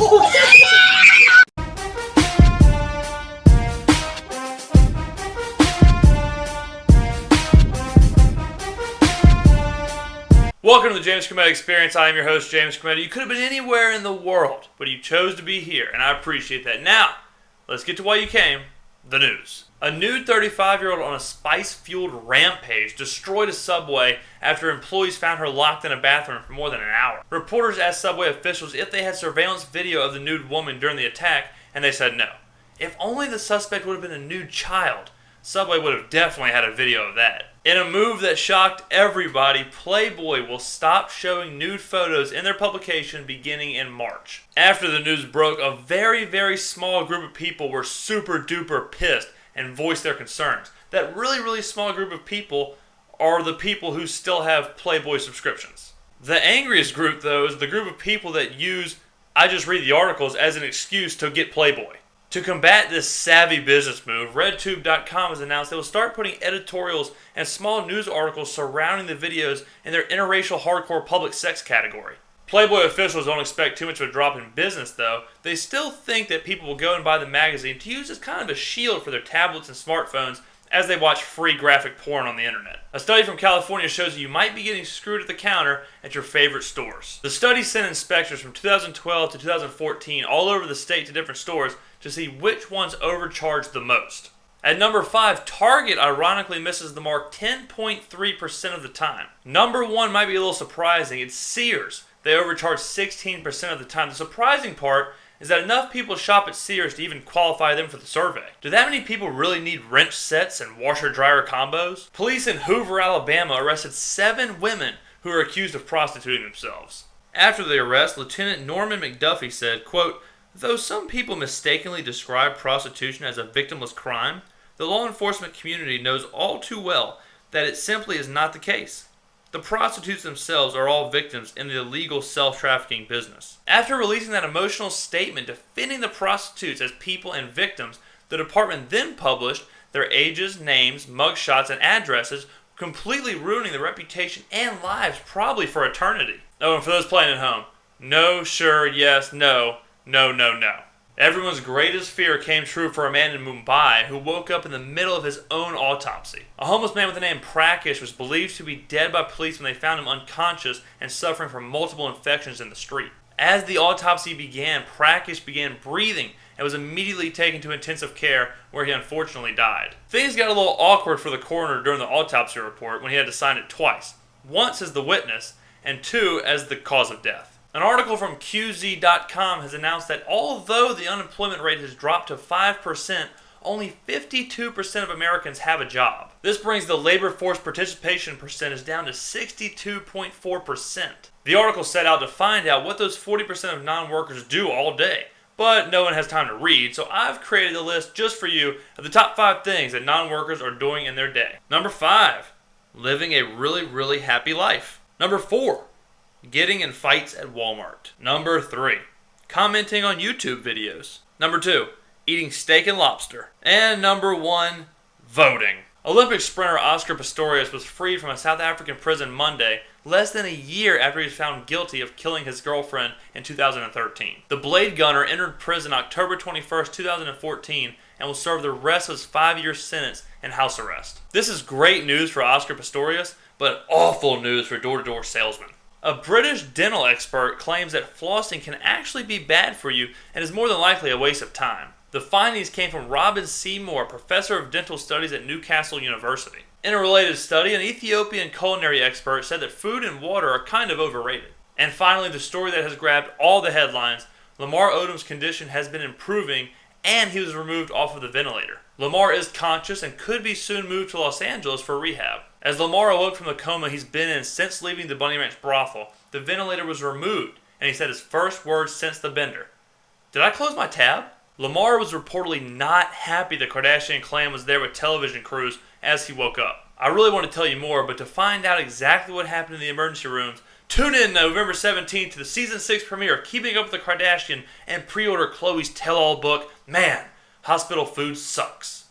Welcome to the James Skrmetta Experience. I am your host, James Skrmetta. You could have been anywhere in the world, but you chose to be here, and I appreciate that. Now, let's get to why you came, the news. A nude 35-year-old on a spice-fueled rampage destroyed a Subway after employees found her locked in a bathroom for more than an hour. Reporters asked Subway officials if they had surveillance video of the nude woman during the attack, and they said no. If only the suspect would have been a nude child, Subway would have definitely had a video of that. In a move that shocked everybody, Playboy will stop showing nude photos in their publication beginning in March. After the news broke, a very, very small group of people were super duper pissed and voiced their concerns. That really, really small group of people are the people who still have Playboy subscriptions. The angriest group, though, is the group of people that use I just read the articles as an excuse to get Playboy. To combat this savvy business move, RedTube.com has announced they will start putting editorials and small news articles surrounding the videos in their interracial hardcore public sex category. Playboy officials don't expect too much of a drop in business, though. They still think that people will go and buy the magazine to use as kind of a shield for their tablets and smartphones as they watch free graphic porn on the internet. A study from California shows that you might be getting screwed at the counter at your favorite stores. The study sent inspectors from 2012 to 2014 all over the state to different stores to see which ones overcharged the most. At number 5, Target ironically misses the mark 10.3% of the time. Number 1 might be a little surprising. It's Sears. They overcharge 16% of the time. The surprising part is that enough people shop at Sears to even qualify them for the survey. Do that many people really need wrench sets and washer-dryer combos? Police in Hoover, Alabama arrested 7 women who are accused of prostituting themselves. After the arrest, Lieutenant Norman McDuffie said, quote, "Though some people mistakenly describe prostitution as a victimless crime, the law enforcement community knows all too well that it simply is not the case. The prostitutes themselves are all victims in the illegal self-trafficking business." After releasing that emotional statement defending the prostitutes as people and victims, the department then published their ages, names, mugshots, and addresses, completely ruining the reputation and lives probably for eternity. Oh, and for those playing at home, no, sure, yes, no, no, no, no. Everyone's greatest fear came true for a man in Mumbai who woke up in the middle of his own autopsy. A homeless man with the name Prakash was believed to be dead by police when they found him unconscious and suffering from multiple infections in the street. As the autopsy began, Prakash began breathing and was immediately taken to intensive care where he unfortunately died. Things got a little awkward for the coroner during the autopsy report when he had to sign it twice. Once as the witness and 2 as the cause of death. An article from QZ.com has announced that although the unemployment rate has dropped to 5%, only 52% of Americans have a job. This brings the labor force participation percentage down to 62.4%. The article set out to find out what those 40% of non-workers do all day, but no one has time to read, so I've created a list just for you of the top 5 things that non-workers are doing in their day. Number 5, living a really, really happy life. Number 4, getting in fights at Walmart. Number 3, commenting on YouTube videos. Number 2, eating steak and lobster. And number 1, voting. Olympic sprinter Oscar Pistorius was freed from a South African prison Monday, less than a year after he was found guilty of killing his girlfriend in 2013. The Blade Gunner entered prison October 21st, 2014, and will serve the rest of his 5-year sentence in house arrest. This is great news for Oscar Pistorius, but awful news for door-to-door salesmen. A British dental expert claims that flossing can actually be bad for you and is more than likely a waste of time. The findings came from Robin Seymour, professor of dental studies at Newcastle University. In a related study, an Ethiopian culinary expert said that food and water are kind of overrated. And finally, the story that has grabbed all the headlines, Lamar Odom's condition has been improving and he was removed off of the ventilator. Lamar is conscious and could be soon moved to Los Angeles for rehab. As Lamar awoke from the coma he's been in since leaving the Bunny Ranch brothel, the ventilator was removed, and he said his first words since the bender. "Did I close my tab?" Lamar was reportedly not happy the Kardashian clan was there with television crews as he woke up. I really want to tell you more, but to find out exactly what happened in the emergency rooms, tune in November 17th to the Season 6 premiere of Keeping Up with the Kardashians and pre-order Khloe's tell-all book, Man, Hospital Food Sucks.